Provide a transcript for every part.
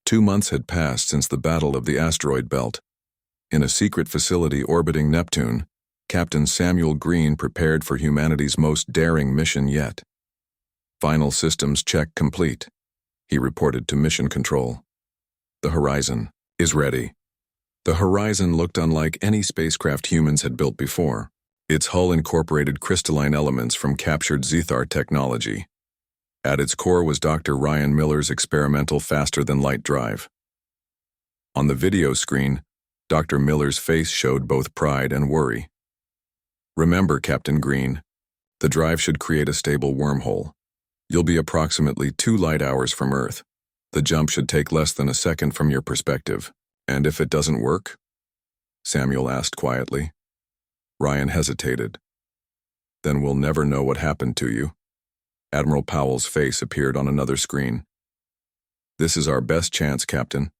2 months had passed since the Battle of the Asteroid Belt. In a secret facility orbiting Neptune, Captain Samuel Green prepared for humanity's most daring mission yet. "Final systems check complete," he reported to Mission Control. "The Horizon is ready." The Horizon looked unlike any spacecraft humans had built before. Its hull incorporated crystalline elements from captured Zethar technology. At its core was Dr. Ryan Miller's experimental faster-than-light drive. On the video screen, Dr. Miller's face showed both pride and worry. "Remember, Captain Green, the drive should create a stable wormhole. You'll be approximately 2 light hours from Earth. The jump should take less than a second from your perspective. And if it doesn't work?" Samuel asked quietly. Ryan hesitated. "Then we'll never know what happened to you." Admiral Powell's face appeared on another screen. "This is our best chance, Captain.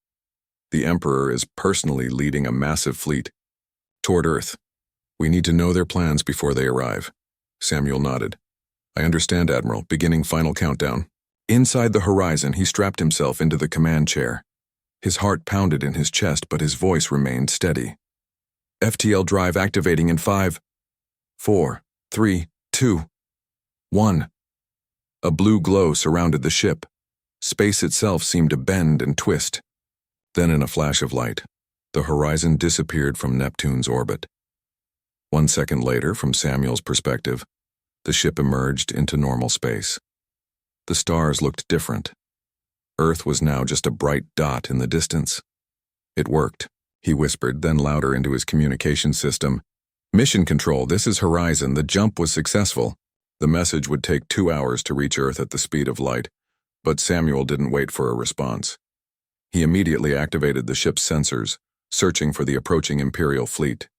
The Emperor is personally leading a massive fleet toward Earth. We need to know their plans before they arrive." Samuel nodded. "I understand, Admiral. Beginning final countdown." Inside the Horizon, he strapped himself into the command chair. His heart pounded in his chest, but his voice remained steady. "FTL drive activating in 5, 4, 3, 2, 1. A blue glow surrounded the ship. Space itself seemed to bend and twist. Then in a flash of light, the Horizon disappeared from Neptune's orbit. 1 second later, from Samuel's perspective, the ship emerged into normal space. The stars looked different. Earth was now just a bright dot in the distance. "It worked," he whispered, then louder into his communication system. "Mission Control, this is Horizon. The jump was successful." The message would take 2 hours to reach Earth at the speed of light, but Samuel didn't wait for a response. He immediately activated the ship's sensors, searching for the approaching Imperial fleet.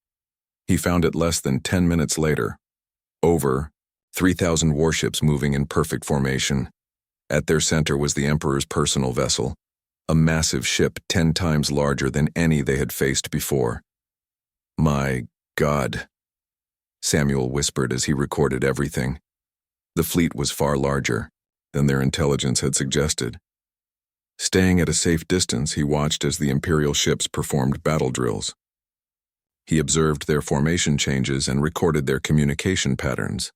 He found it less than 10 minutes later. Over 3,000 warships moving in perfect formation. At their center was the Emperor's personal vessel, a massive ship 10 times larger than any they had faced before. "My God," Samuel whispered as he recorded everything. The fleet was far larger than their intelligence had suggested. Staying at a safe distance, he watched as the Imperial ships performed battle drills. He observed their formation changes and recorded their communication patterns.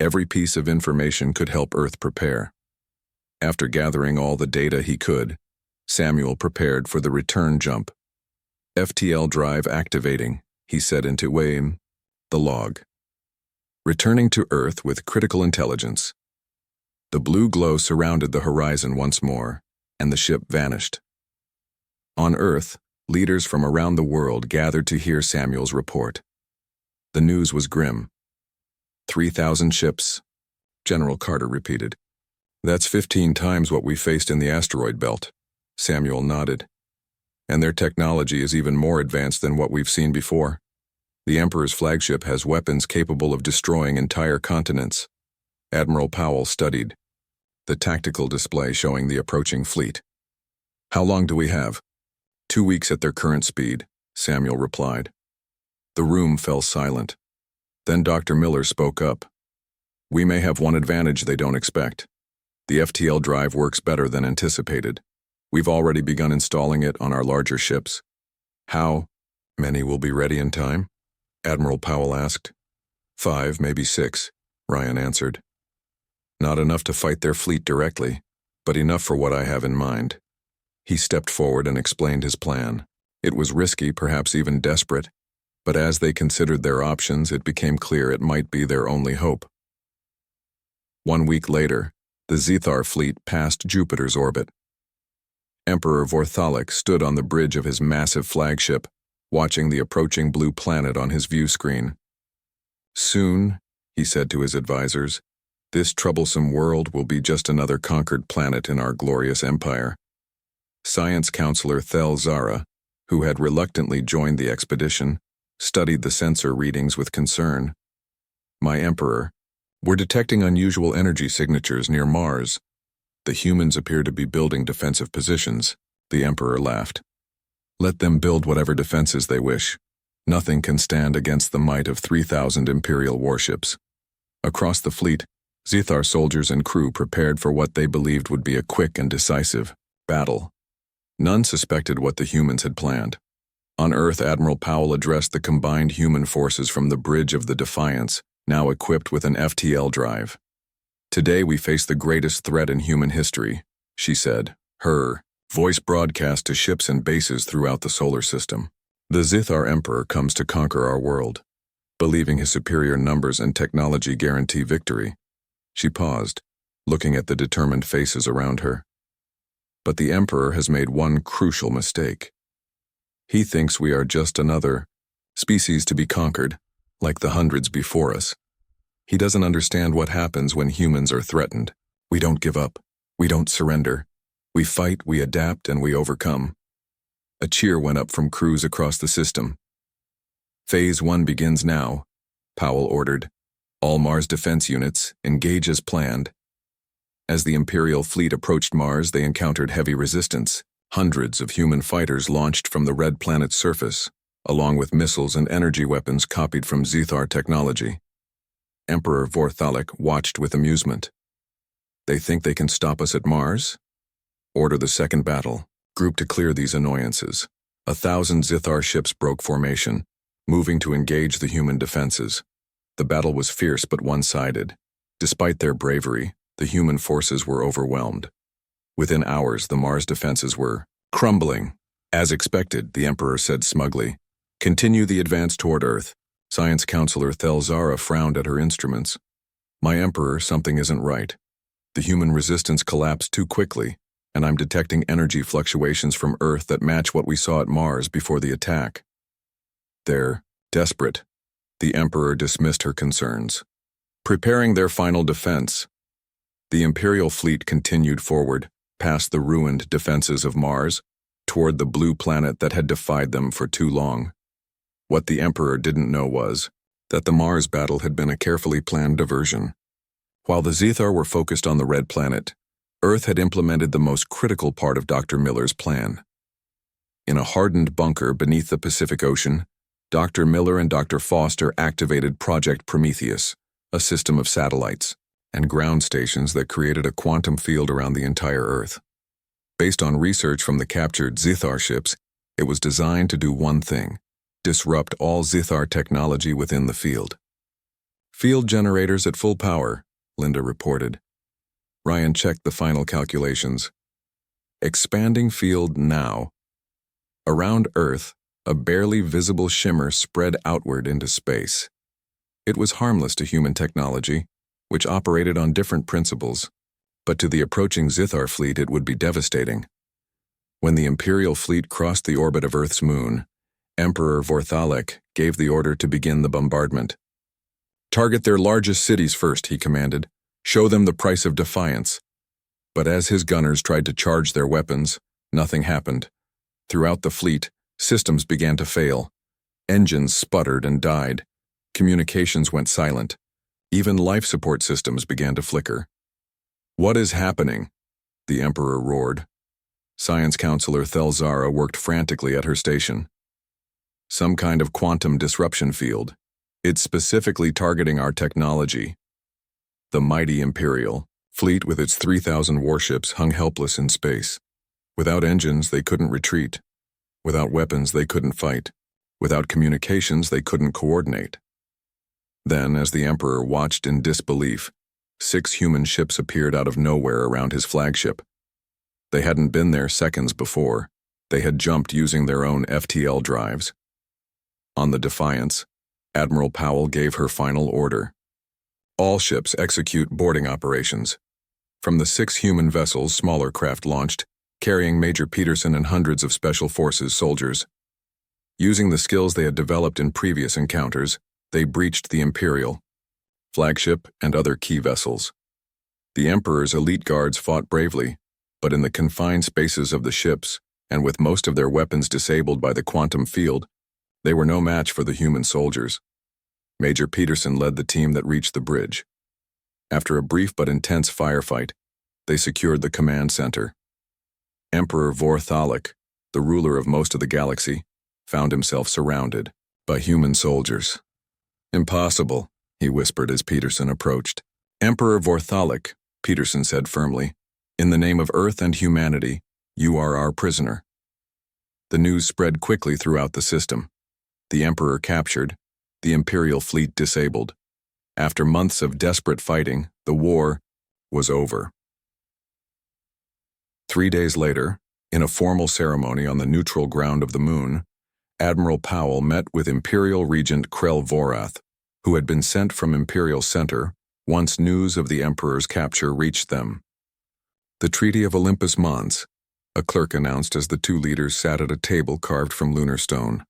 Every piece of information could help Earth prepare. After gathering all the data he could, Samuel prepared for the return jump. "FTL drive activating," he said into WAIM, the log. "Returning to Earth with critical intelligence." The blue glow surrounded the Horizon once more, and the ship vanished. On Earth, leaders from around the world gathered to hear Samuel's report. The news was grim. 3,000 ships, General Carter repeated. "That's 15 times what we faced in the asteroid belt." Samuel nodded. "And their technology is even more advanced than what we've seen before. The Emperor's flagship has weapons capable of destroying entire continents." Admiral Powell studied the tactical display showing the approaching fleet. "How long do we have?" 2 weeks at their current speed," Samuel replied. The room fell silent. Then Dr. Miller spoke up. "We may have one advantage they don't expect. The FTL drive works better than anticipated. We've already begun installing it on our larger ships." "How many will be ready in time?" Admiral Powell asked. 5, maybe 6, Ryan answered. "Not enough to fight their fleet directly, but enough for what I have in mind." He stepped forward and explained his plan. It was risky, perhaps even desperate, but as they considered their options, it became clear it might be their only hope. 1 week later, the Zethar fleet passed Jupiter's orbit. Emperor Vorthalic stood on the bridge of his massive flagship, watching the approaching blue planet on his view screen. "Soon," he said to his advisors, "this troublesome world will be just another conquered planet in our glorious empire." Science counselor Thel Zara, who had reluctantly joined the expedition, studied the sensor readings with concern. "My Emperor, we're detecting unusual energy signatures near Mars. The humans appear to be building defensive positions," the Emperor laughed. "Let them build whatever defenses they wish. Nothing can stand against the might of 3,000 Imperial warships." Across the fleet, Zethar soldiers and crew prepared for what they believed would be a quick and decisive battle. None suspected what the humans had planned. On Earth, Admiral Powell addressed the combined human forces from the bridge of the Defiance, now equipped with an FTL drive. "Today we face the greatest threat in human history," she said, her voice broadcast to ships and bases throughout the solar system. "The Zithar Emperor comes to conquer our world, believing his superior numbers and technology guarantee victory." She paused, looking at the determined faces around her. "But the Emperor has made one crucial mistake. He thinks we are just another species to be conquered, like the hundreds before us. He doesn't understand what happens when humans are threatened. We don't give up. We don't surrender. We fight, we adapt, and we overcome." A cheer went up from crews across the system. "Phase 1 begins now," Powell ordered. "All Mars defense units, engage as planned." As the Imperial fleet approached Mars, they encountered heavy resistance. Hundreds of human fighters launched from the red planet's surface, along with missiles and energy weapons copied from Zithar technology. Emperor Vorthalic watched with amusement. "They think they can stop us at Mars? Order the second battle. Group to clear these annoyances." 1,000 Zithar ships broke formation, moving to engage the human defenses. The battle was fierce but one-sided. Despite their bravery, the human forces were overwhelmed. Within hours, the Mars defenses were crumbling. "As expected," the Emperor said smugly. "Continue the advance toward Earth." Science Counselor Thelzara frowned at her instruments. "My Emperor, something isn't right. The human resistance collapsed too quickly, and I'm detecting energy fluctuations from Earth that match what we saw at Mars before the attack." "They're desperate." The Emperor dismissed her concerns. "Preparing their final defense." The Imperial fleet continued forward, past the ruined defenses of Mars, toward the blue planet that had defied them for too long. What the Emperor didn't know was that the Mars battle had been a carefully planned diversion. While the Zithar were focused on the red planet, Earth had implemented the most critical part of Dr. Miller's plan. In a hardened bunker beneath the Pacific Ocean, Dr. Miller and Dr. Foster activated Project Prometheus, a system of satellites and ground stations that created a quantum field around the entire Earth. Based on research from the captured Zithar ships, it was designed to do one thing: disrupt all Zithar technology within the field. "Field generators at full power," Linda reported. Ryan checked the final calculations. "Expanding field now." Around Earth, a barely visible shimmer spread outward into space. It was harmless to human technology, which operated on different principles, but to the approaching Zithar fleet it would be devastating. When the Imperial fleet crossed the orbit of Earth's moon, Emperor Vorthalic gave the order to begin the bombardment. "Target their largest cities first," he commanded. "Show them the price of defiance." But as his gunners tried to charge their weapons, nothing happened. Throughout the fleet, systems began to fail. Engines sputtered and died. Communications went silent. Even life support systems began to flicker. "What is happening?" the Emperor roared. Science Counselor Thelzara worked frantically at her station. "Some kind of quantum disruption field. It's specifically targeting our technology." The mighty Imperial fleet with its 3,000 warships hung helpless in space. Without engines, they couldn't retreat. Without weapons, they couldn't fight. Without communications, they couldn't coordinate. Then, as the Emperor watched in disbelief, 6 human ships appeared out of nowhere around his flagship. They hadn't been there seconds before. They had jumped using their own FTL drives. On the Defiance, Admiral Powell gave her final order. "All ships execute boarding operations." From the 6 human vessels smaller craft launched, carrying Major Peterson and hundreds of Special Forces soldiers. Using the skills they had developed in previous encounters, they breached the Imperial, flagship, and other key vessels. The Emperor's elite guards fought bravely, but in the confined spaces of the ships, and with most of their weapons disabled by the quantum field, they were no match for the human soldiers. Major Peterson led the team that reached the bridge. After a brief but intense firefight, they secured the command center. Emperor Vorthalic, the ruler of most of the galaxy, found himself surrounded by human soldiers. "Impossible," he whispered as Peterson approached. "Emperor Vorthalic," Peterson said firmly, "in the name of Earth and humanity, you are our prisoner." The news spread quickly throughout the system. The Emperor captured, the Imperial fleet disabled. After months of desperate fighting, the war was over. 3 days later, in a formal ceremony on the neutral ground of the moon, Admiral Powell met with Imperial Regent Krell Vorath, who had been sent from Imperial Center once news of the Emperor's capture reached them. The Treaty of Olympus Mons, a clerk announced as the two leaders sat at a table carved from lunar stone.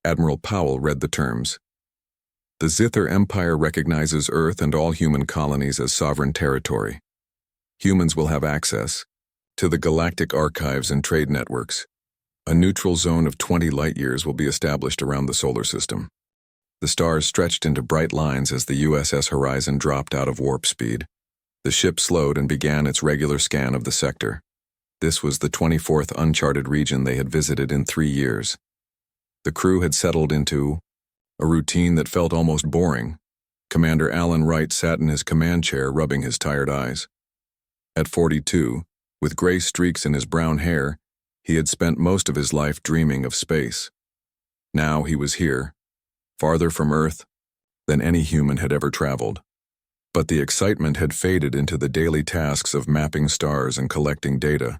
Admiral Powell read the terms. The Zither Empire recognizes Earth and all human colonies as sovereign territory. Humans will have access to the galactic archives and trade networks. A neutral zone of 20 light-years will be established around the solar system. The stars stretched into bright lines as the USS Horizon dropped out of warp speed. The ship slowed and began its regular scan of the sector. This was the 24th uncharted region they had visited in 3 years. The crew had settled into a routine that felt almost boring. Commander Alan Wright sat in his command chair rubbing his tired eyes. At 42, with gray streaks in his brown hair, he had spent most of his life dreaming of space. Now he was here, farther from Earth than any human had ever traveled. But the excitement had faded into the daily tasks of mapping stars and collecting data.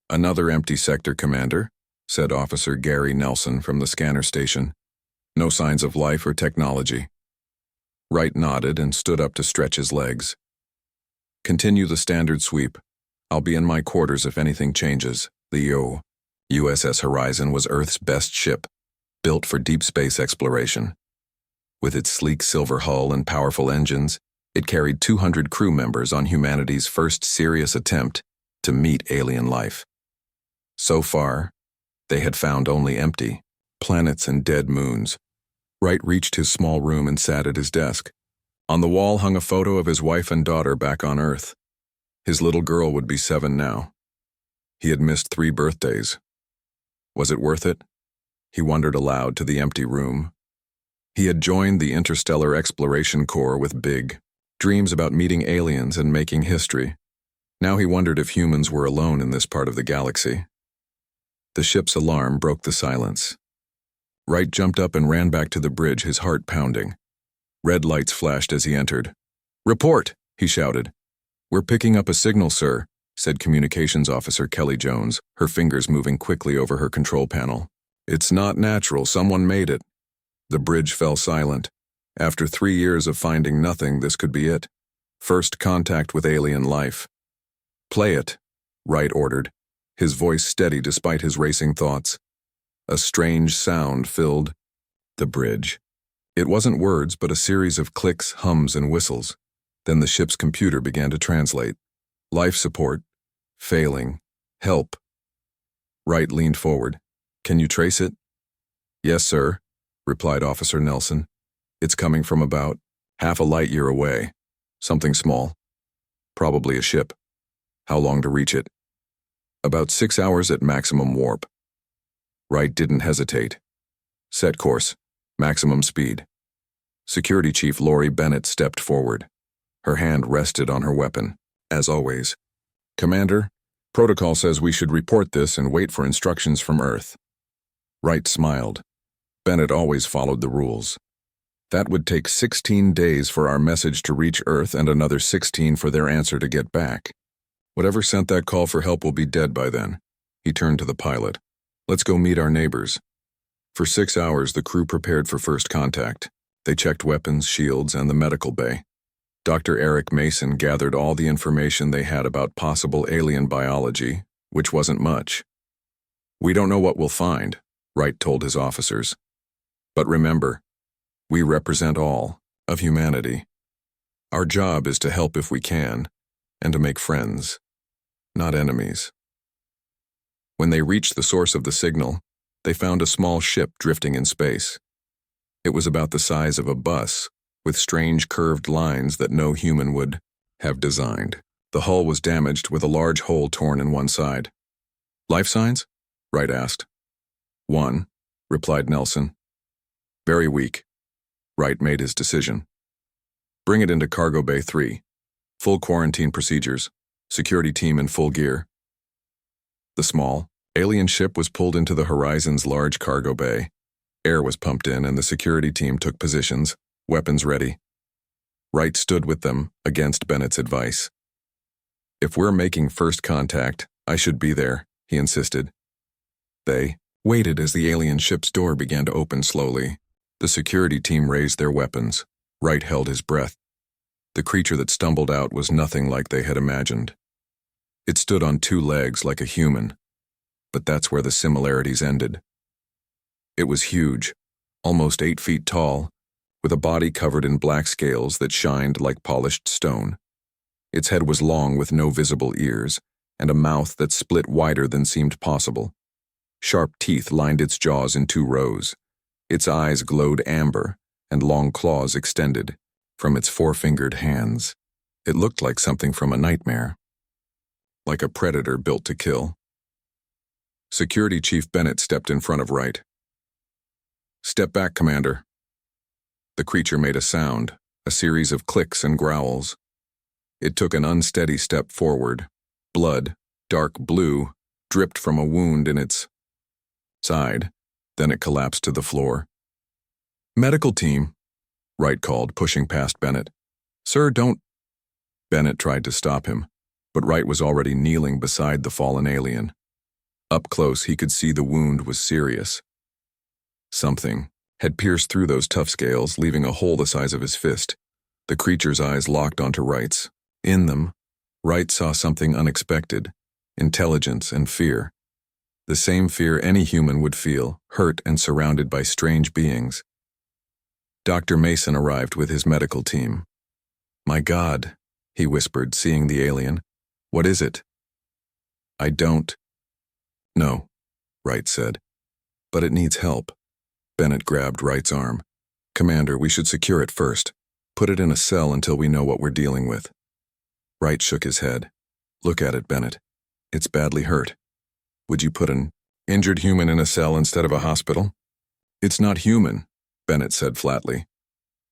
"Another empty sector, Commander," said Officer Gary Nelson from the scanner station. "No signs of life or technology." Wright nodded and stood up to stretch his legs. "Continue the standard sweep. I'll be in my quarters if anything changes." The USS Horizon was Earth's best ship, built for deep space exploration. With its sleek silver hull and powerful engines, it carried 200 crew members on humanity's first serious attempt to meet alien life. So far, they had found only empty planets and dead moons. Wright reached his small room and sat at his desk. On the wall hung a photo of his wife and daughter back on Earth. His little girl would be 7 now. He had missed 3 birthdays. Was it worth it? He wondered aloud to the empty room. He had joined the Interstellar Exploration Corps with big dreams about meeting aliens and making history. Now he wondered if humans were alone in this part of the galaxy. The ship's alarm broke the silence. Wright jumped up and ran back to the bridge, his heart pounding. Red lights flashed as he entered. "Report!" he shouted. "We're picking up a signal, sir," said Communications Officer Kelly Jones, her fingers moving quickly over her control panel. "It's not natural. Someone made it." The bridge fell silent. After 3 years of finding nothing, this could be it. First contact with alien life. "Play it," Wright ordered, his voice steady despite his racing thoughts. A strange sound filled the bridge. It wasn't words, but a series of clicks, hums, and whistles. Then the ship's computer began to translate. Life support. Failing. Help. Wright leaned forward. "Can you trace it?" "Yes, sir," replied Officer Nelson. "It's coming from about half a light year away. Something small. Probably a ship. How long to reach it?" "About 6 hours at maximum warp." Wright didn't hesitate. "Set course. Maximum speed." Security Chief Lori Bennett stepped forward. Her hand rested on her weapon, as always. "Commander, protocol says we should report this and wait for instructions from Earth." Wright smiled. Bennett always followed the rules. "That would take 16 days for our message to reach Earth and another 16 for their answer to get back. Whatever sent that call for help will be dead by then." He turned to the pilot. "Let's go meet our neighbors." For 6 hours, the crew prepared for first contact. They checked weapons, shields, and the medical bay. Dr. Eric Mason gathered all the information they had about possible alien biology, which wasn't much. "We don't know what we'll find," Wright told his officers. "But remember, we represent all of humanity. Our job is to help if we can, and to make friends, not enemies." When they reached the source of the signal, they found a small ship drifting in space. It was about the size of a bus, with strange curved lines that no human would have designed. The hull was damaged with a large hole torn in one side. "Life signs?" Wright asked. "One," replied Nelson. "Very weak." Wright made his decision. "Bring it into Cargo Bay 3. Full quarantine procedures. Security team in full gear." The small, Alien ship was pulled into the Horizon's large cargo bay. Air was pumped in and the security team took positions, weapons ready. Wright stood with them, against Bennett's advice. "If we're making first contact, I should be there," he insisted. They waited as the alien ship's door began to open slowly. The security team raised their weapons. Wright held his breath. The creature that stumbled out was nothing like they had imagined. It stood on two legs like a human, but that's where the similarities ended. It was huge, almost 8 feet tall, with a body covered in black scales that shined like polished stone. Its head was long with no visible ears, and a mouth that split wider than seemed possible. Sharp teeth lined its jaws in 2 rows. Its eyes glowed amber, and long claws extended from its 4-fingered hands. It looked like something from a nightmare, like a predator built to kill. Security Chief Bennett stepped in front of Wright. "Step back, Commander." The creature made a sound, a series of clicks and growls. It took an unsteady step forward. Blood, dark blue, dripped from a wound in its side. Then it collapsed to the floor. "Medical team," Wright called, pushing past Bennett. "Sir, don't—" Bennett tried to stop him, but Wright was already kneeling beside the fallen alien. Up close, he could see the wound was serious. Something had pierced through those tough scales, leaving a hole the size of his fist. The creature's eyes locked onto Wright's. In them, Wright saw something unexpected: intelligence and fear. The same fear any human would feel, hurt and surrounded by strange beings. Dr. Mason arrived with his medical team. "My God," he whispered, seeing the alien. "What is it?" "I don't know," Wright said. "But it needs help." Bennett grabbed Wright's arm. "Commander, we should secure it first. Put it in a cell until we know what we're dealing with." Wright shook his head. "Look at it, Bennett. It's badly hurt. Would you put an injured human in a cell instead of a hospital?" "It's not human," Bennett said flatly.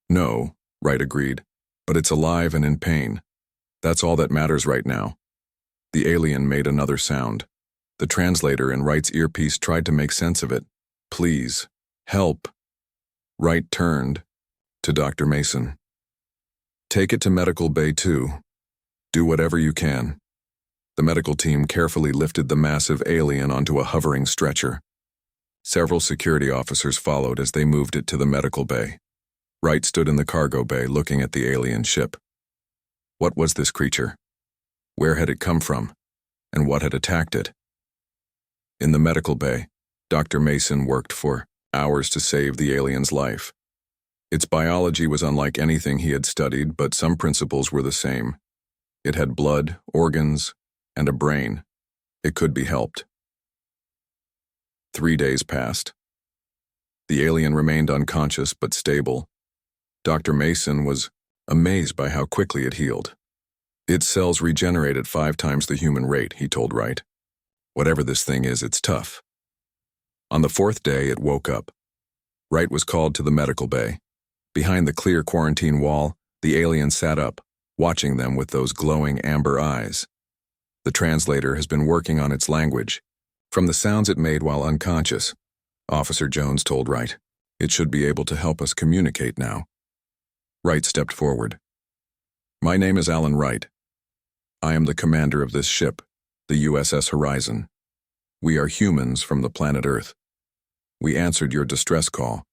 "No," Wright agreed, "but it's alive and in pain. That's all that matters right now." The alien made another sound. The translator in Wright's earpiece tried to make sense of it. "Please, help." Wright turned to Dr. Mason. "Take it to Medical Bay 2. Do whatever you can." The medical team carefully lifted the massive alien onto a hovering stretcher. Several security officers followed as they moved it to the medical bay. Wright stood in the cargo bay looking at the alien ship. What was this creature? Where had it come from? And what had attacked it? In the medical bay, Dr. Mason worked for hours to save the alien's life. Its biology was unlike anything he had studied, but some principles were the same. It had blood, organs, and a brain. It could be helped. 3 days passed. The alien remained unconscious but stable. Dr. Mason was amazed by how quickly it healed. Its cells regenerated 5 times the human rate, he told Wright. Whatever this thing is, it's tough. On the 4th day, it woke up. Wright was called to the medical bay. Behind the clear quarantine wall, the alien sat up, watching them with those glowing amber eyes. The translator has been working on its language. From the sounds it made while unconscious, Officer Jones told Wright, it should be able to help us communicate now. Wright stepped forward. My name is Alan Wright. I am the commander of this ship, the USS Horizon. We are humans from the planet Earth. We answered your distress call.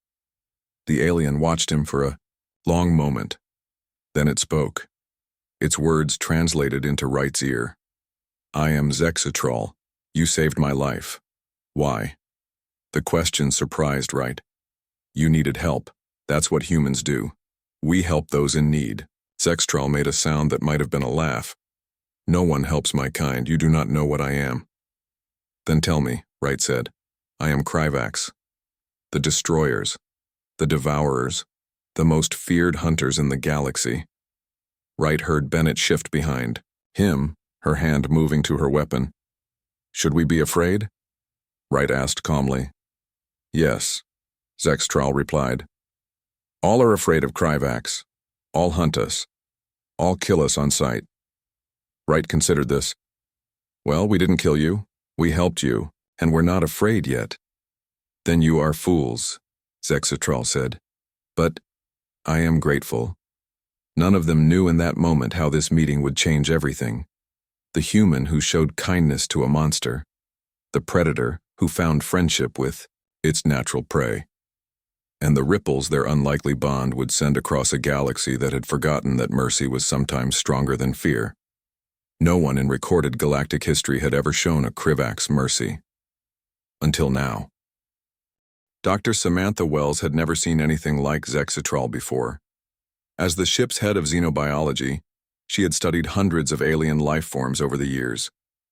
The alien watched him for a long moment. Then it spoke. Its words translated into Wright's ear. I am Zexatrol. You saved my life. Why? The question surprised Wright. You needed help. That's what humans do. We help those in need. Zexatrol made a sound that might have been a laugh. No one helps my kind. You do not know what I am. Then tell me, Wright said. I am Kryvax. The Destroyers. The Devourers. The most feared hunters in the galaxy. Wright heard Bennett shift behind him, her hand moving to her weapon. Should we be afraid? Wright asked calmly. Yes, Zexatrol replied. All are afraid of Kryvax. All hunt us. All kill us on sight. Wright considered this. Well, we didn't kill you. We helped you. And we're not afraid yet. Then you are fools, Zexatral said. But I am grateful. None of them knew in that moment how this meeting would change everything. The human who showed kindness to a monster. The predator who found friendship with its natural prey. And the ripples their unlikely bond would send across a galaxy that had forgotten that mercy was sometimes stronger than fear. No one in recorded galactic history had ever shown a Krivak's mercy. Until now. Dr. Samantha Wells had never seen anything like Zexatral before. As the ship's head of xenobiology, she had studied hundreds of alien life forms over the years,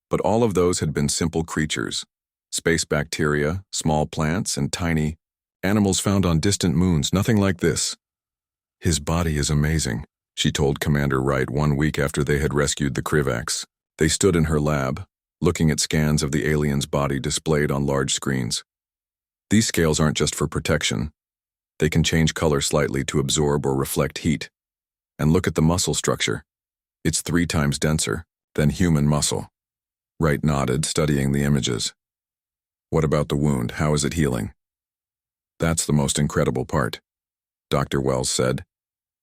but all of those had been simple creatures. Space bacteria, small plants, and tiny animals found on distant moons, nothing like this. His body is amazing, she told Commander Wright 1 week after they had rescued the Krivaks. They stood in her lab, looking at scans of the alien's body displayed on large screens. These scales aren't just for protection. They can change color slightly to absorb or reflect heat. And look at the muscle structure. It's 3 times denser than human muscle. Wright nodded, studying the images. What about the wound? How is it healing? That's the most incredible part, Dr. Wells said.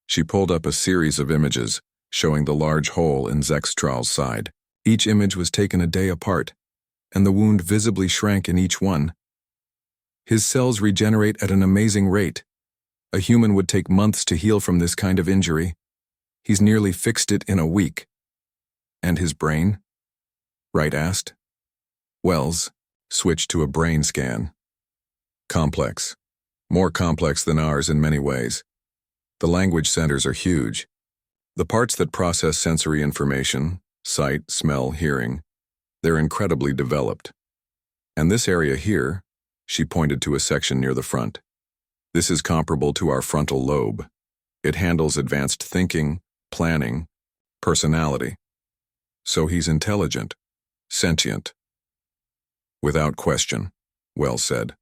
She pulled up a series of images, showing the large hole in Zexatral's side. Each image was taken a day apart, and the wound visibly shrank in each one. His cells regenerate at an amazing rate. A human would take months to heal from this kind of injury. He's nearly fixed it in a week. And his brain? Wright asked. Wells switched to a brain scan. Complex. More complex than ours in many ways. The language centers are huge. The parts that process sensory information, sight, smell, hearing, they're incredibly developed. And this area here, she pointed to a section near the front. This is comparable to our frontal lobe. It handles advanced thinking, planning, personality. So he's intelligent, sentient. Without question, Wells said,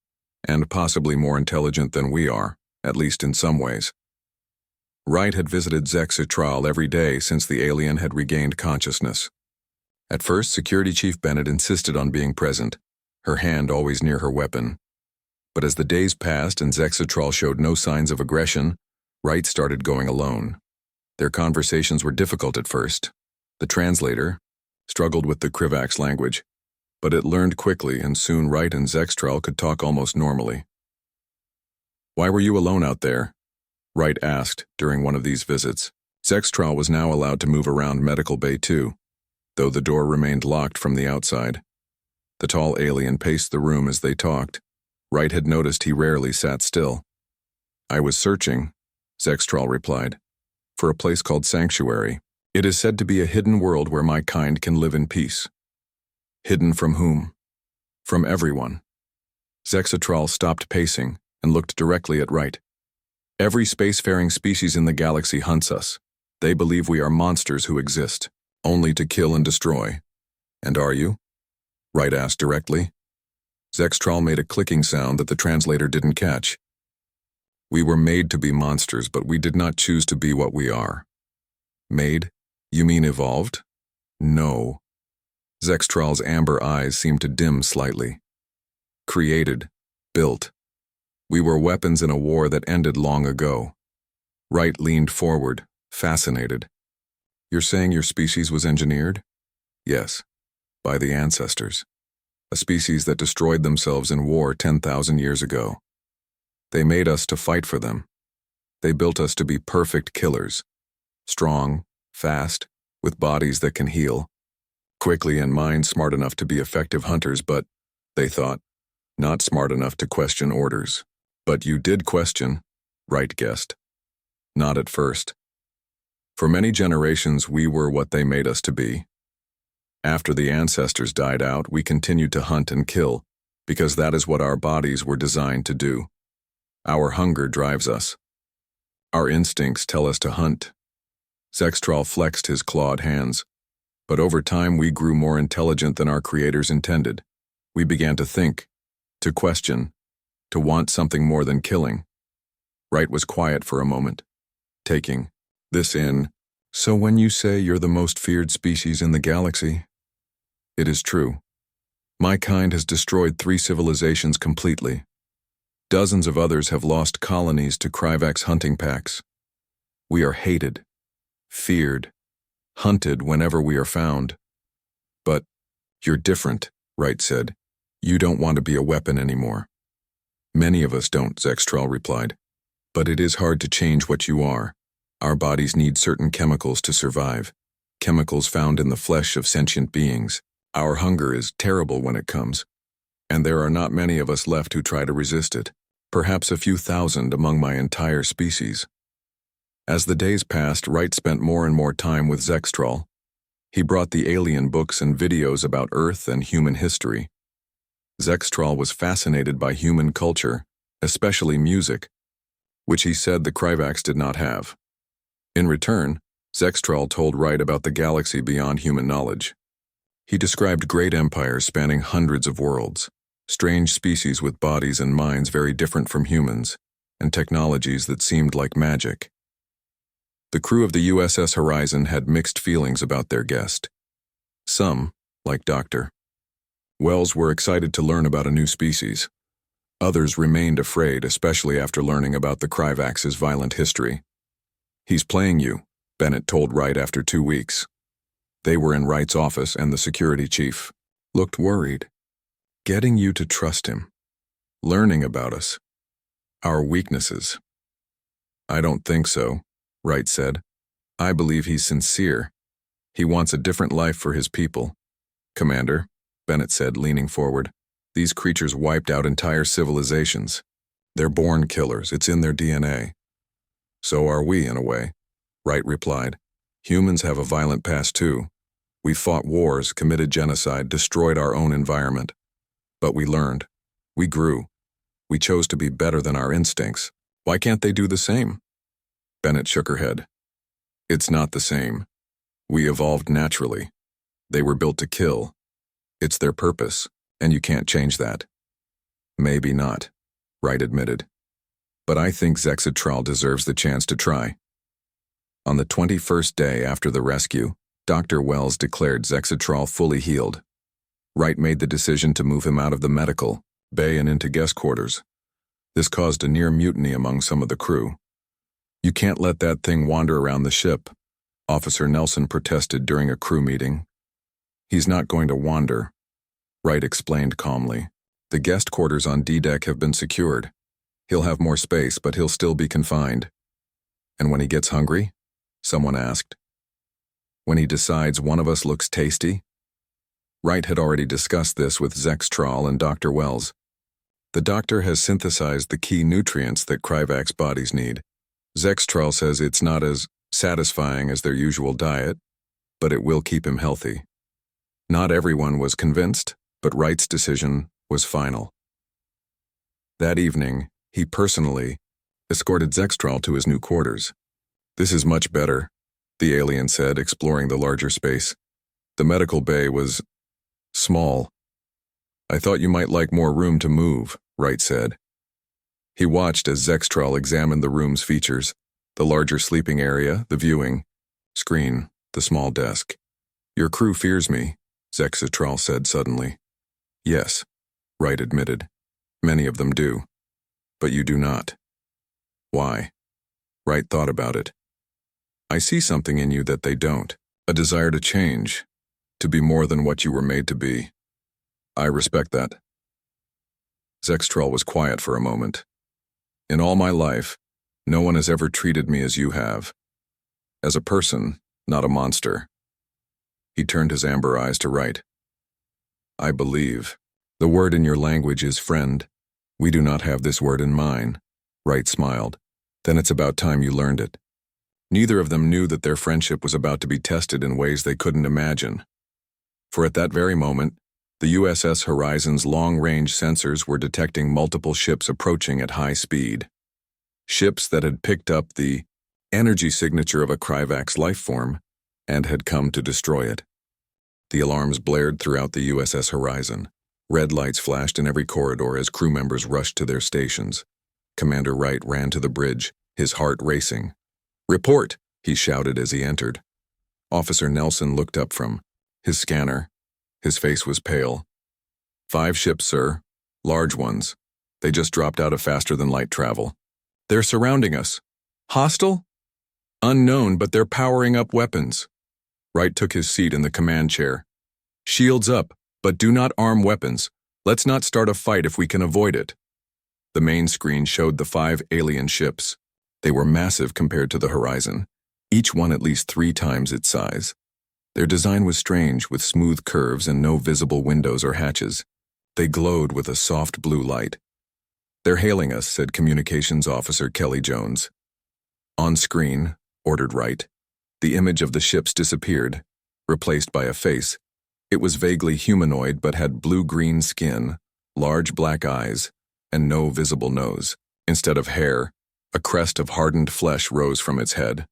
and possibly more intelligent than we are, at least in some ways. Wright had visited Zexatral every day since the alien had regained consciousness. At first, Security Chief Bennett insisted on being present, her hand always near her weapon. But as the days passed and Zexatral showed no signs of aggression, Wright started going alone. Their conversations were difficult at first. The translator struggled with the Krivak's language, but it learned quickly, and soon Wright and Zexatral could talk almost normally. Why were you alone out there? Wright asked during one of these visits. Zexatral was now allowed to move around Medical Bay 2, though the door remained locked from the outside. The tall alien paced the room as they talked. Wright had noticed he rarely sat still. I was searching, Zexatral replied, for a place called Sanctuary. It is said to be a hidden world where my kind can live in peace. Hidden from whom? From everyone. Zexatral stopped pacing and looked directly at Wright. Every spacefaring species in the galaxy hunts us. They believe we are monsters who exist, only to kill and destroy. And are you? Wright asked directly. Zexatral made a clicking sound that the translator didn't catch. We were made to be monsters, but we did not choose to be what we are. Made? You mean evolved? No. Zexatral's amber eyes seemed to dim slightly. Created. Built. We were weapons in a war that ended long ago. Wright leaned forward, fascinated. You're saying your species was engineered? Yes. By the ancestors. A species that destroyed themselves in war 10,000 years ago. They made us to fight for them. They built us to be perfect killers. Strong, fast, with bodies that can heal. Quickly and minds smart enough to be effective hunters, but, they thought, not smart enough to question orders. But you did question, Wright guessed. Not at first. For many generations we were what they made us to be. After the ancestors died out, we continued to hunt and kill, because that is what our bodies were designed to do. Our hunger drives us. Our instincts tell us to hunt. Zexatral flexed his clawed hands. But over time we grew more intelligent than our creators intended. We began to think, to question, to want something more than killing. Wright was quiet for a moment, taking this in. So when you say you're the most feared species in the galaxy, it is true. My kind has destroyed 3 civilizations completely. Dozens of others have lost colonies to Kryvax hunting packs. We are hated, feared, hunted whenever we are found. But you're different, Wright said. You don't want to be a weapon anymore. Many of us don't, Zextral replied. But it is hard to change what you are. Our bodies need certain chemicals to survive, chemicals found in the flesh of sentient beings. Our hunger is terrible when it comes, and there are not many of us left who try to resist it, perhaps a few thousand among my entire species. As the days passed, Wright spent more and more time with Zextral. He brought the alien books and videos about Earth and human history. Zextral was fascinated by human culture, especially music, which he said the Kryvax did not have. In return, Zextral told Wright about the galaxy beyond human knowledge. He described great empires spanning hundreds of worlds, strange species with bodies and minds very different from humans, and technologies that seemed like magic. The crew of the USS Horizon had mixed feelings about their guest. Some, like Dr. Wells, were excited to learn about a new species. Others remained afraid, especially after learning about the Kryvax's violent history. He's playing you, Bennett told Wright after 2 weeks. They were in Wright's office, and the security chief looked worried. Getting you to trust him. Learning about us. Our weaknesses. I don't think so, Wright said. I believe he's sincere. He wants a different life for his people. Commander, Bennett said, leaning forward, these creatures wiped out entire civilizations. They're born killers. It's in their DNA. So are we, in a way, Wright replied. Humans have a violent past too. We fought wars, committed genocide, destroyed our own environment. But we learned. We grew. We chose to be better than our instincts. Why can't they do the same? Bennett shook her head. It's not the same. We evolved naturally. They were built to kill. It's their purpose, and you can't change that. Maybe not, Wright admitted. But I think Zextral deserves the chance to try. On the 21st day after the rescue, Dr. Wells declared Zextral fully healed. Wright made the decision to move him out of the medical bay and into guest quarters. This caused a near mutiny among some of the crew. You can't let that thing wander around the ship, Officer Nelson protested during a crew meeting. He's not going to wander, Wright explained calmly. The guest quarters on D-deck have been secured. He'll have more space, but he'll still be confined. And when he gets hungry? Someone asked. When he decides one of us looks tasty? Wright had already discussed this with Zextral and Dr. Wells. The doctor has synthesized the key nutrients that Kryvax bodies need. Zextral says it's not as satisfying as their usual diet, but it will keep him healthy. Not everyone was convinced, but Wright's decision was final. That evening, he personally escorted Zextral to his new quarters. This is much better, the alien said, exploring the larger space. The medical bay was small. I thought you might like more room to move, Wright said. He watched as Zextral examined the room's features, the larger sleeping area, the viewing screen, the small desk. Your crew fears me, Zextral said suddenly. Yes, Wright admitted. Many of them do. But you do not. Why? Wright thought about it. I see something in you that they don't, a desire to change, to be more than what you were made to be. I respect that. Zextral was quiet for a moment. In all my life, no one has ever treated me as you have. As a person, not a monster. He turned his amber eyes to Wright. I believe. The word in your language is friend. We do not have this word in mine. Wright smiled. Then it's about time you learned it. Neither of them knew that their friendship was about to be tested in ways they couldn't imagine. For at that very moment, the USS Horizon's long-range sensors were detecting multiple ships approaching at high speed. Ships that had picked up the energy signature of a Kryvax life form and had come to destroy it. The alarms blared throughout the USS Horizon. Red lights flashed in every corridor as crew members rushed to their stations. Commander Wright ran to the bridge, his heart racing. Report, he shouted as he entered. Officer Nelson looked up from his scanner. His face was pale. 5 ships, sir. Large ones. They just dropped out of faster-than-light travel. They're surrounding us. Hostile? Unknown, but they're powering up weapons. Wright took his seat in the command chair. Shields up, but do not arm weapons. Let's not start a fight if we can avoid it. The main screen showed the 5 alien ships. They were massive compared to the horizon, each one at least 3 times its size. Their design was strange, with smooth curves and no visible windows or hatches. They glowed with a soft blue light. They're hailing us, said Communications Officer Kelly Jones. On screen, ordered Wright. The image of the ships disappeared, replaced by a face. It was vaguely humanoid but had blue-green skin, large black eyes, and no visible nose. Instead of hair, a crest of hardened flesh rose from its head.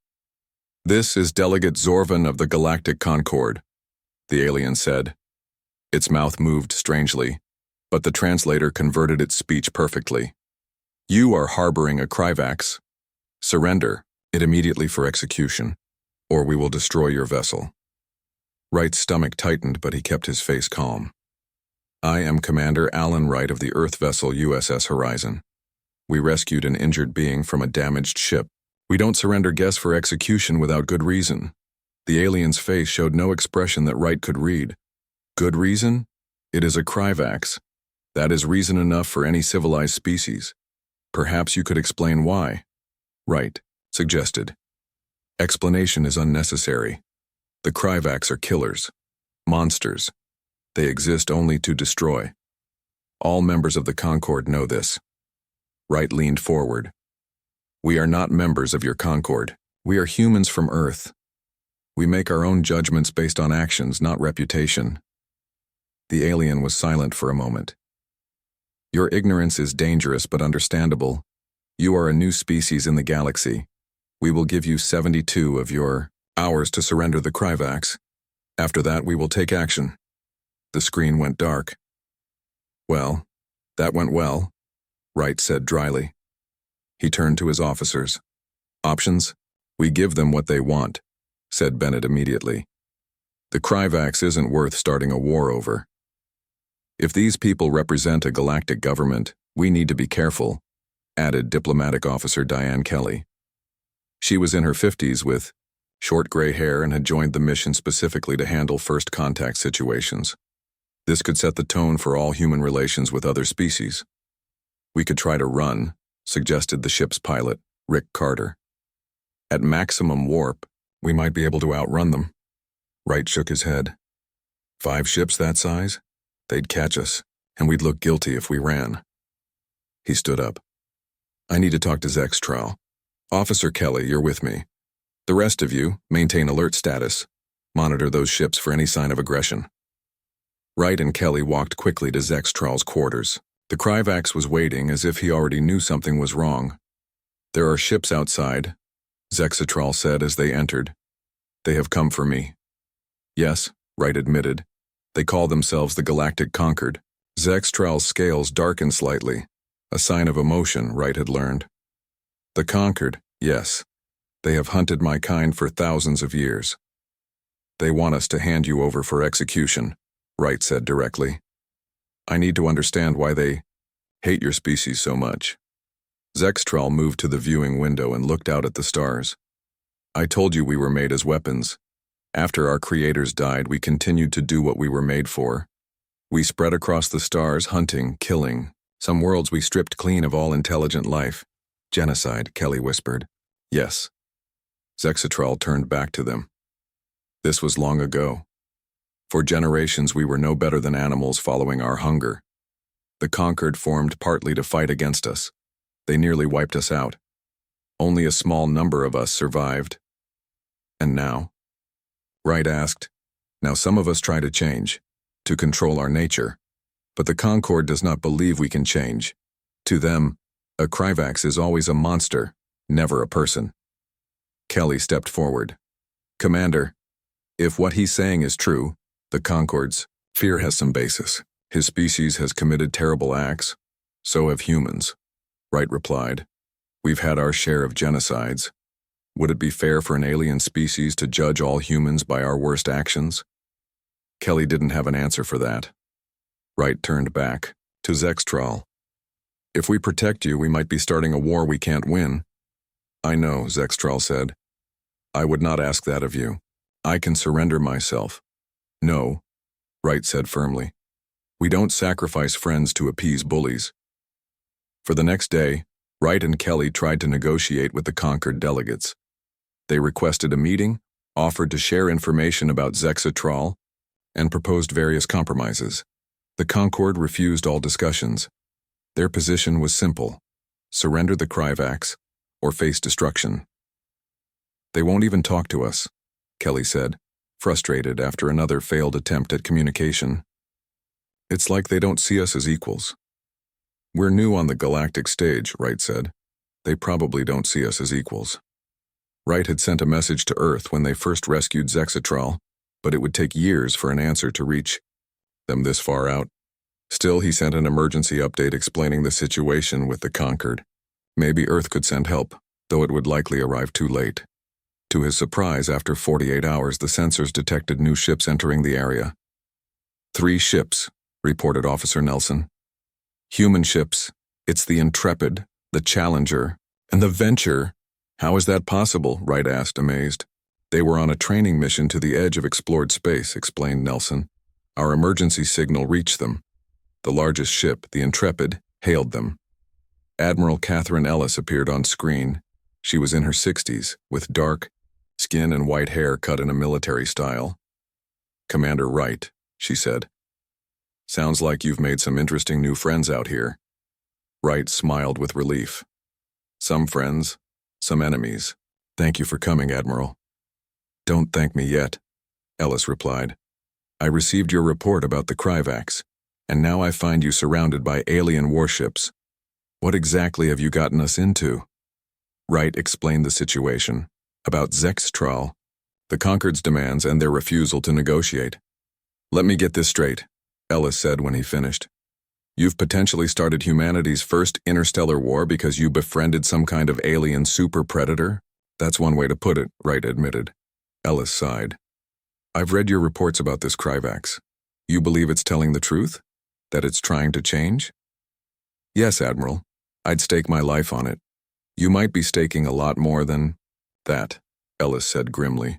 This is Delegate Zorvan of the Galactic Concord, the alien said. Its mouth moved strangely, but the translator converted its speech perfectly. You are harboring a Kryvax. Surrender it immediately for execution, or we will destroy your vessel. Wright's stomach tightened, but he kept his face calm. I am Commander Alan Wright of the Earth vessel USS Horizon. We rescued an injured being from a damaged ship. We don't surrender guests for execution without good reason. The alien's face showed no expression that Wright could read. Good reason? It is a Kryvax. That is reason enough for any civilized species. Perhaps you could explain why. Wright suggested. Explanation is unnecessary. The Kryvax are killers. Monsters. They exist only to destroy. All members of the Concord know this. Wright leaned forward. We are not members of your Concord. We are humans from Earth. We make our own judgments based on actions, not reputation. The alien was silent for a moment. Your ignorance is dangerous but understandable. You are a new species in the galaxy. We will give you 72 of your hours to surrender the Kryvax. After that, we will take action. The screen went dark. Well, that went well, Wright said dryly. He turned to his officers. Options? We give them what they want, said Bennett immediately. The Kryvax isn't worth starting a war over. If these people represent a galactic government, we need to be careful, added Diplomatic Officer Diane Kelly. She was in her 50s with short gray hair and had joined the mission specifically to handle first contact situations. This could set the tone for all human relations with other species. We could try to run, suggested the ship's pilot, Rick Carter. At maximum warp, we might be able to outrun them. Wright shook his head. 5 ships that size? They'd catch us, and we'd look guilty if we ran. He stood up. I need to talk to Zextral. Officer Kelly, you're with me. The rest of you, maintain alert status. Monitor those ships for any sign of aggression. Wright and Kelly walked quickly to Zextral's quarters. The Kryvax was waiting as if he already knew something was wrong. There are ships outside, Zextral said as they entered. They have come for me. Yes, Wright admitted. They call themselves the Galactic Concord. Zextral's scales darkened slightly, a sign of emotion, Wright had learned. The Concord, yes. They have hunted my kind for thousands of years. They want us to hand you over for execution, Wright said directly. I need to understand why they hate your species so much. Zextral moved to the viewing window and looked out at the stars. I told you we were made as weapons. After our creators died, we continued to do what we were made for. We spread across the stars, hunting, killing. Some worlds we stripped clean of all intelligent life. Genocide, Kelly whispered. Yes. Zextral turned back to them. This was long ago. For generations we were no better than animals following our hunger. The Concord formed partly to fight against us. They nearly wiped us out. Only a small number of us survived. And now? Wright asked. Now some of us try to change, to control our nature. But the Concord does not believe we can change. To them, a Kryvax is always a monster, never a person. Kelly stepped forward. Commander, if what he's saying is true, the Concord's fear has some basis. His species has committed terrible acts. So have humans. Wright replied. We've had our share of genocides. Would it be fair for an alien species to judge all humans by our worst actions? Kelly didn't have an answer for that. Wright turned back to Zextral. If we protect you, we might be starting a war we can't win. I know, Zextral said. I would not ask that of you. I can surrender myself. No, Wright said firmly. We don't sacrifice friends to appease bullies. For the next day, Wright and Kelly tried to negotiate with the conquered delegates. They requested a meeting, offered to share information about Zextral, and proposed various compromises. The Concord refused all discussions. Their position was simple: surrender the Kryvax or face destruction. They won't even talk to us, Kelly said, frustrated after another failed attempt at communication. It's like they don't see us as equals. We're new on the galactic stage, Wright said. They probably don't see us as equals. Wright had sent a message to Earth when they first rescued Zextral, but it would take years for an answer to reach them this far out. Still, he sent an emergency update explaining the situation with the Conquered. Maybe Earth could send help, though it would likely arrive too late. To his surprise, after 48 hours, the sensors detected new ships entering the area. 3 ships, reported Officer Nelson. Human ships. It's the Intrepid, the Challenger, and the Venture. How is that possible? Wright asked, amazed. They were on a training mission to the edge of explored space, explained Nelson. Our emergency signal reached them. The largest ship, the Intrepid, hailed them. Admiral Catherine Ellis appeared on screen. She was in her 60s, with dark skin and white hair cut in a military style. Commander Wright, she said. Sounds like you've made some interesting new friends out here. Wright smiled with relief. Some friends, some enemies. Thank you for coming, Admiral. Don't thank me yet, Ellis replied. I received your report about the Kryvax, and now I find you surrounded by alien warships. What exactly have you gotten us into? Wright explained the situation, about Zextral, the Conquered's demands, and their refusal to negotiate. Let me get this straight, Ellis said when he finished. You've potentially started humanity's first interstellar war because you befriended some kind of alien super predator? That's one way to put it, Wright admitted. Ellis sighed. I've read your reports about this Kryvax. You believe it's telling the truth? That it's trying to change? Yes, Admiral. I'd stake my life on it. You might be staking a lot more than that, Ellis said grimly.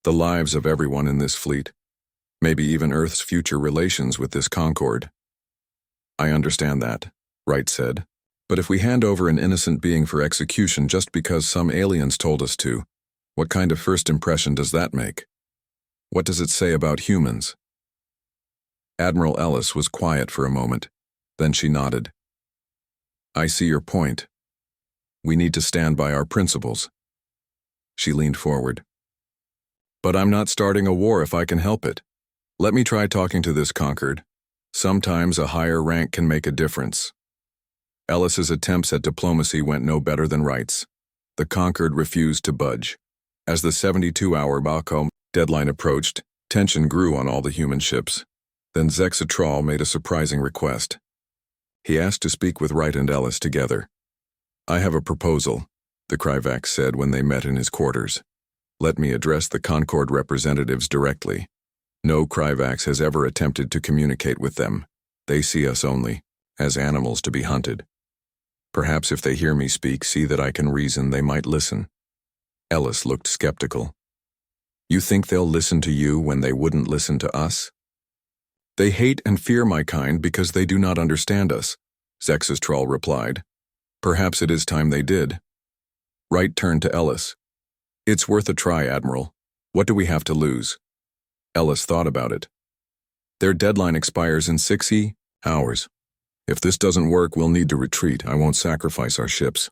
The lives of everyone in this fleet. Maybe even Earth's future relations with this Concord. I understand that, Wright said. But if we hand over an innocent being for execution just because some aliens told us to, what kind of first impression does that make? What does it say about humans? Admiral Ellis was quiet for a moment. Then she nodded. I see your point. We need to stand by our principles. She leaned forward. But I'm not starting a war if I can help it. Let me try talking to this Conquered. Sometimes a higher rank can make a difference. Ellis's attempts at diplomacy went no better than Wright's. The Conquered refused to budge. As the 72-hour Baco deadline approached, tension grew on all the human ships. Then Zextral made a surprising request. He asked to speak with Wright and Ellis together. I have a proposal, the Kryvax said when they met in his quarters. Let me address the Concord representatives directly. No Kryvax has ever attempted to communicate with them. They see us only as animals to be hunted. Perhaps if they hear me speak, see that I can reason, they might listen. Ellis looked skeptical. You think they'll listen to you when they wouldn't listen to us? They hate and fear my kind because they do not understand us, Zextral replied. Perhaps it is time they did. Wright turned to Ellis. It's worth a try, Admiral. What do we have to lose? Ellis thought about it. Their deadline expires in 60 hours. If this doesn't work, we'll need to retreat. I won't sacrifice our ships.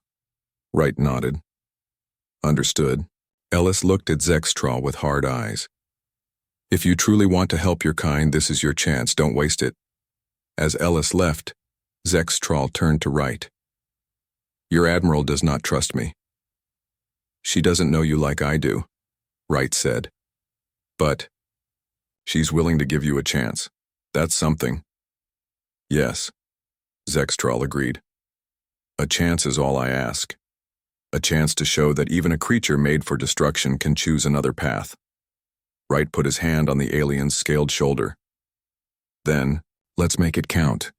Wright nodded. Understood. Ellis looked at Zextral with hard eyes. If you truly want to help your kind, this is your chance. Don't waste it. As Ellis left, Zextral turned to Wright. Your Admiral does not trust me. She doesn't know you like I do, Wright said. But she's willing to give you a chance. That's something. Yes, Zextral agreed. A chance is all I ask. A chance to show that even a creature made for destruction can choose another path. Wright put his hand on the alien's scaled shoulder. Then, Let's make it count.